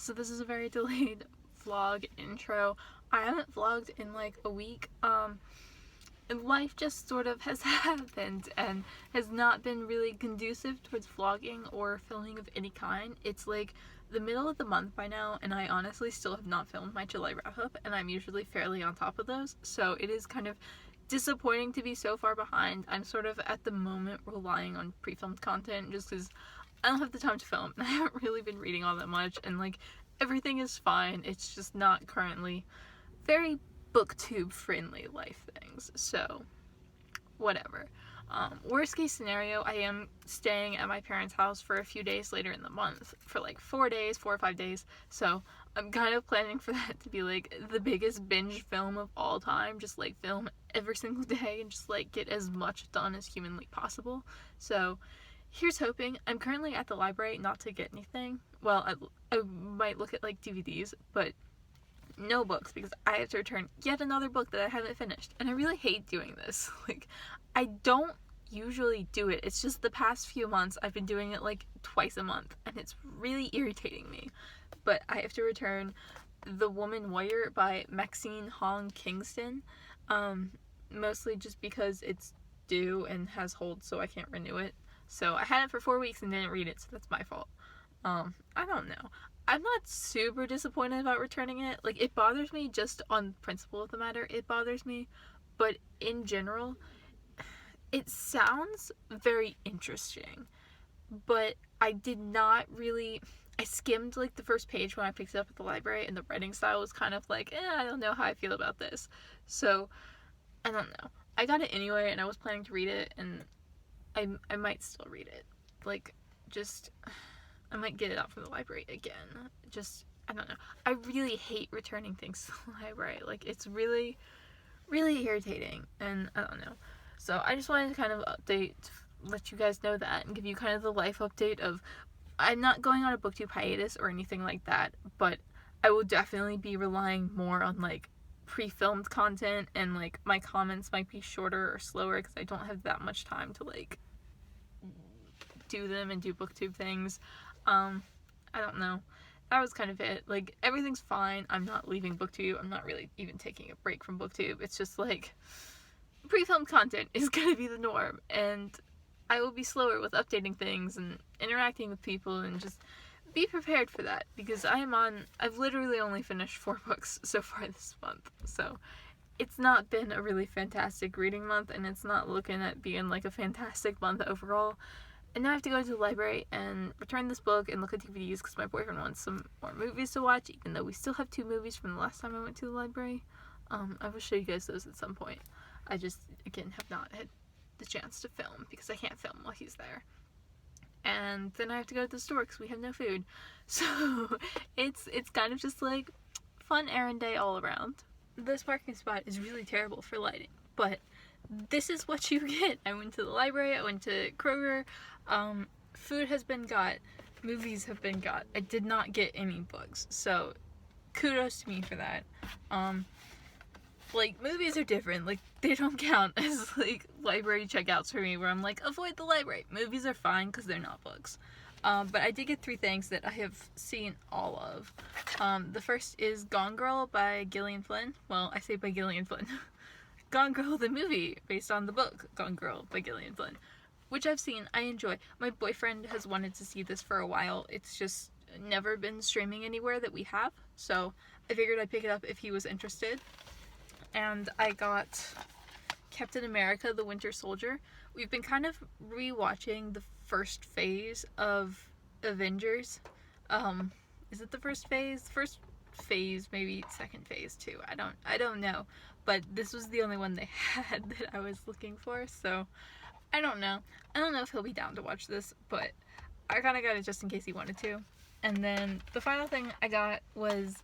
So this is a very delayed vlog intro. I haven't vlogged in like a week. Life just sort of has happened and has not been really conducive towards vlogging or filming of any kind. It's like the middle of the month by now, and I honestly still have not filmed my July wrap-up, and I'm usually fairly on top of those, so it is kind of disappointing to be so far behind. I'm sort of at the moment relying on pre-filmed content just because I don't have the time to film, and I haven't really been reading all that much, and like everything is fine. It's just not currently very booktube friendly life things, so whatever. Worst case scenario, I am staying at my parents' house for a few days later in the month for like 4 or 5 days, so I'm kind of planning for that to be like the biggest binge film of all time, just like film every single day and just like get as much done as humanly possible. So here's hoping. I'm currently at the library, not to get anything. Well, I might look at like DVDs, but no books, because I have to return yet another book that I haven't finished, and I really hate doing this. Like, I don't usually do it. It's just the past few months I've been doing it like twice a month, and it's really irritating me. But I have to return The Woman Warrior by Maxine Hong Kingston, mostly just because it's due and has hold, so I can't renew it. So I had it for 4 weeks and didn't read it, so that's my fault. I don't know. I'm not super disappointed about returning it. Like, it bothers me just on principle of the matter. It bothers me. But in general, it sounds very interesting. But I did not really... I skimmed, like, the first page when I picked it up at the library, and the writing style was kind of like, I don't know how I feel about this. So, I don't know. I got it anyway, and I was planning to read it, and I might still read it. Like, just... I might get it out from the library again. Just, I don't know. I really hate returning things to the library. Like, it's really, really irritating. And I don't know. So I just wanted to kind of update, let you guys know that, and give you kind of the life update of, I'm not going on a booktube hiatus or anything like that, but I will definitely be relying more on, like, pre-filmed content, and, like, my comments might be shorter or slower because I don't have that much time to, like, do them and do booktube things. I don't know. That was kind of it. Like, everything's fine. I'm not leaving booktube. I'm not really even taking a break from booktube. It's just like, pre-filmed content is gonna be the norm, and I will be slower with updating things and interacting with people, and just be prepared for that, because I've literally only finished 4 books so far this month, so it's not been a really fantastic reading month, and it's not looking at being like a fantastic month overall. And now I have to go to the library and return this book and look at DVDs because my boyfriend wants some more movies to watch, even though we still have 2 movies from the last time I went to the library. I will show you guys those at some point. I just, again, have not had the chance to film because I can't film while he's there. And then I have to go to the store because we have no food. So it's kind of just like fun errand day all around. This parking spot is really terrible for lighting, but this is what you get. I went to the library, I went to Kroger, food has been got, movies have been got. I did not get any books, so kudos to me for that. Like, movies are different. Like, they don't count as, like, library checkouts for me, where I'm like, avoid the library. Movies are fine because they're not books. But I did get 3 things that I have seen all of. The first is Gone Girl by Gillian Flynn. Well, I say by Gillian Flynn. Gone Girl, the movie, based on the book Gone Girl by Gillian Flynn, which I've seen. I enjoy. My boyfriend has wanted to see this for a while. It's just never been streaming anywhere that we have, so I figured I'd pick it up if he was interested. And I got Captain America: The Winter Soldier. We've been kind of rewatching the first phase of Avengers. Is it the first phase? The first phase, maybe second phase too. I don't know. But this was the only one they had that I was looking for, so I don't know. I don't know if he'll be down to watch this, but I kind of got it just in case he wanted to. And then the final thing I got was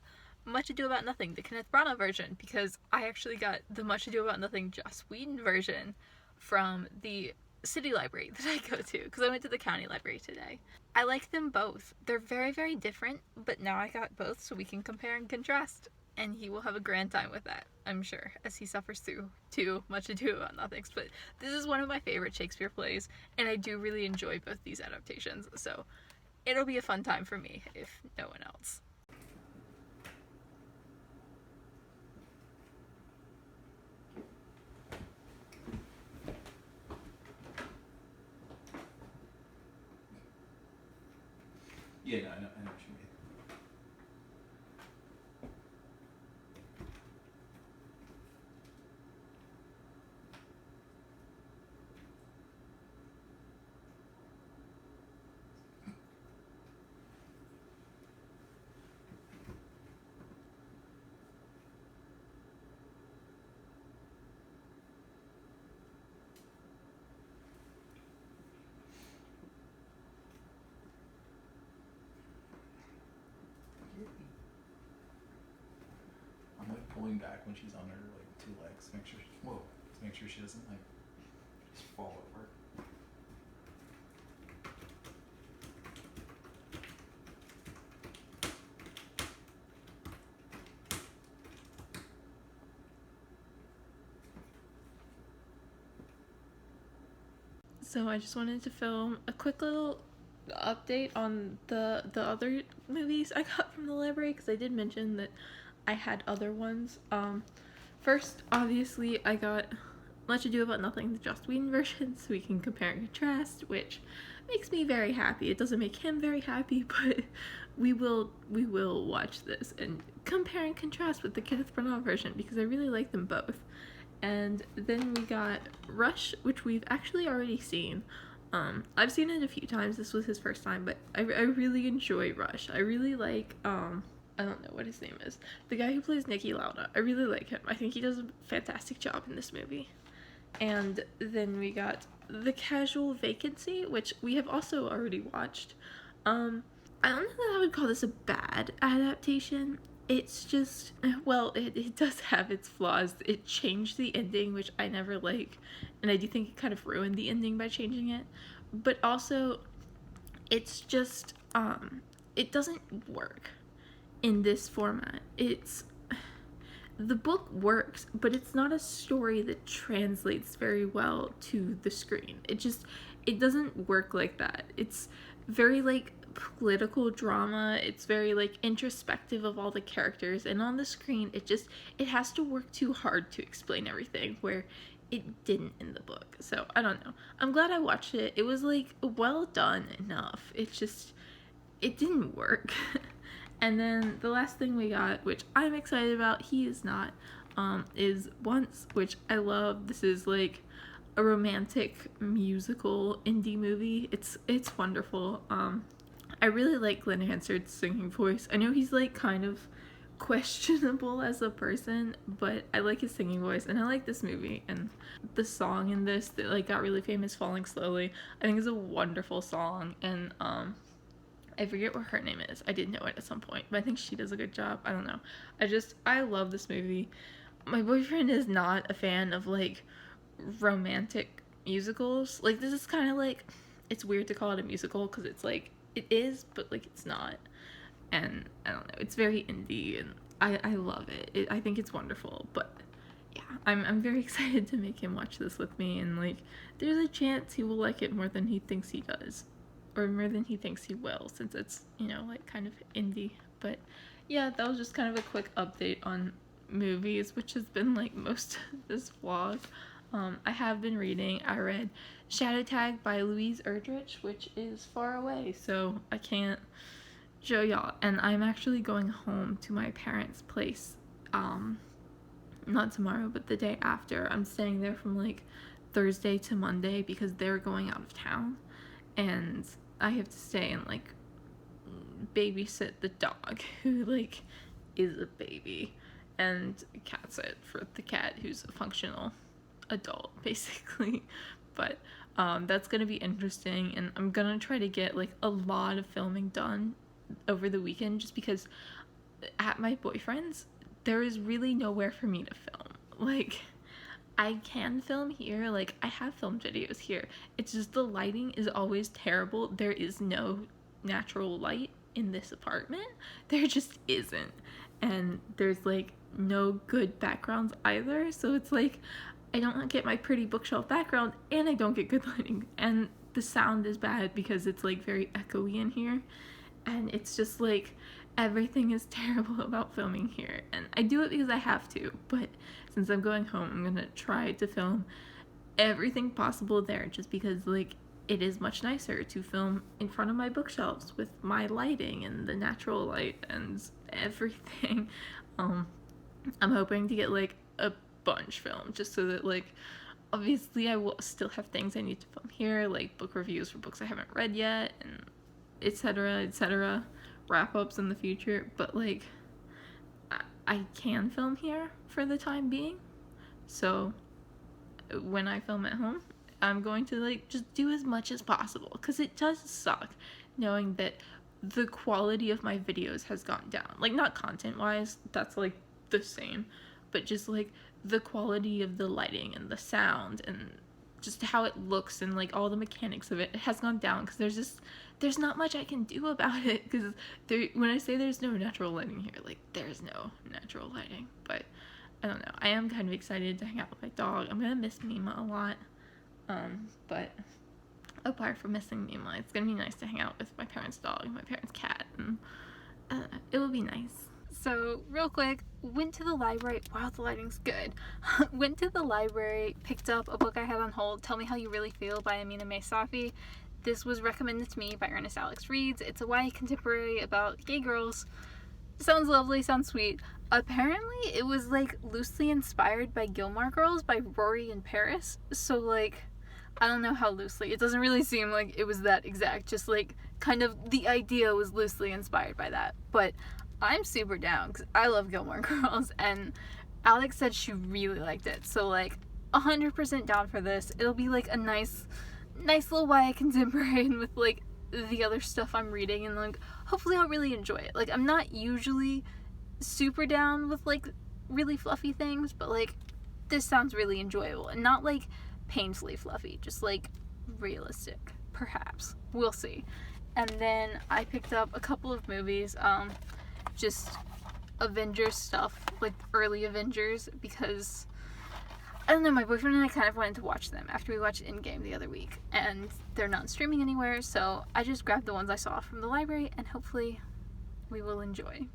Much Ado About Nothing, the Kenneth Branagh version, because I actually got the Much Ado About Nothing Joss Whedon version from the city library that I go to, because I went to the county library today. I like them both. They're very, very different, but now I got both so we can compare and contrast. And he will have a grand time with that, I'm sure, as he suffers through too Much Ado About Nothing. But this is one of my favorite Shakespeare plays, and I do really enjoy both these adaptations, so it'll be a fun time for me, if no one else. Yeah, no, I know what you mean. I'm like pulling back when she's on her like two legs to make sure she doesn't like just fall over. So I just wanted to film a quick little update on the other movies I got from the library, because I did mention that I had other ones. First, obviously, I got Much Ado About Nothing, the Joss Whedon version, so we can compare and contrast, which makes me very happy. It doesn't make him very happy, but we will watch this and compare and contrast with the Kenneth Branagh version, because I really like them both. And then we got Rush, which we've actually already seen. I've seen it a few times. This was his first time, but I really enjoy Rush. I really like, I don't know what his name is. The guy who plays Niki Lauda. I really like him. I think he does a fantastic job in this movie. And then we got The Casual Vacancy, which we have also already watched. I don't know that I would call this a bad adaptation. It's just, well, it does have its flaws. It changed the ending, which I never like, and I do think it kind of ruined the ending by changing it. But also, it's just, it doesn't work in this format. The book works, but it's not a story that translates very well to the screen. It doesn't work like that. It's very, like, political drama. It's very, like, introspective of all the characters, and on the screen it has to work too hard to explain everything, where it didn't in the book. So I don't know, I'm glad I watched it. It was like well done enough. It didn't work. And then the last thing we got, which I'm excited about, he is not, is Once, which I love. This is like a romantic musical indie movie. It's wonderful. I really like Glenn Hansard's singing voice. I know he's like kind of questionable as a person, but I like his singing voice, and I like this movie. And the song in this that like got really famous, Falling Slowly, I think is a wonderful song. And I forget what her name is. I did know it at some point, but I think she does a good job. I don't know. I love this movie. My boyfriend is not a fan of like romantic musicals. Like, this is kind of like, it's weird to call it a musical because it's like, it is, but like it's not. And I don't know, it's very indie, and I love it. I think it's wonderful. But yeah, I'm very excited to make him watch this with me, and like there's a chance he will like it more than he thinks he does, or more than he thinks he will, since it's, you know, like kind of indie. But yeah, that was just kind of a quick update on movies, which has been like most of this vlog. I have been reading. I read Shadow Tag by Louise Erdrich, which is far away, so I can't show y'all. And I'm actually going home to my parents' place, not tomorrow, but the day after. I'm staying there from like Thursday to Monday because they're going out of town, and I have to stay and like babysit the dog, who like is a baby, and cat sit for the cat, who's a functional adult basically. But that's gonna be interesting, and I'm gonna try to get like a lot of filming done over the weekend, just because at my boyfriend's there is really nowhere for me to film. Like, I can film here, like I have filmed videos here, it's just the lighting is always terrible. There is no natural light in this apartment. There just isn't. And there's like no good backgrounds either, so it's like I don't get my pretty bookshelf background, and I don't get good lighting, and the sound is bad because it's like very echoey in here, and it's just like everything is terrible about filming here. And I do it because I have to, but since I'm going home, I'm gonna try to film everything possible there, just because like it is much nicer to film in front of my bookshelves with my lighting and the natural light and everything. I'm hoping to get like a bunch filmed just so that like obviously I will still have things I need to film here, like book reviews for books I haven't read yet and etc., wrap-ups in the future, but like I can film here for the time being. So when I film at home, I'm going to like just do as much as possible, because it does suck knowing that the quality of my videos has gone down. Like, not content wise, that's like the same, but just like the quality of the lighting and the sound and just how it looks and like all the mechanics of it has gone down, because there's not much I can do about it, because when I say there's no natural lighting here, like there's no natural lighting. But I don't know, I am kind of excited to hang out with my dog. I'm gonna miss Mima a lot. But apart from missing Mima, it's gonna be nice to hang out with my parents' dog and my parents' cat, and it will be nice. So, real quick, went to the library. Wow, the lighting's good. Went to the library, picked up a book I had on hold, Tell Me How You Really Feel by Amina May Safi. This was recommended to me by Ernest Alex Reads. It's a YA contemporary about gay girls. Sounds lovely, sounds sweet. Apparently, it was like loosely inspired by Gilmore Girls by Rory and Paris. So, like, I don't know how loosely. It doesn't really seem like it was that exact. Just like kind of the idea was loosely inspired by that. But I'm super down because I love Gilmore Girls, and Alex said she really liked it. So like 100% down for this. It'll be like a nice little YA contemporary with like the other stuff I'm reading, and like hopefully I'll really enjoy it. Like, I'm not usually super down with like really fluffy things, but like this sounds really enjoyable and not like painfully fluffy, just like realistic, perhaps. We'll see. And then I picked up a couple of movies, just Avengers stuff, like early Avengers, because I don't know, my boyfriend and I kind of wanted to watch them after we watched Endgame the other week, and they're not streaming anywhere, so I just grabbed the ones I saw from the library, and hopefully we will enjoy.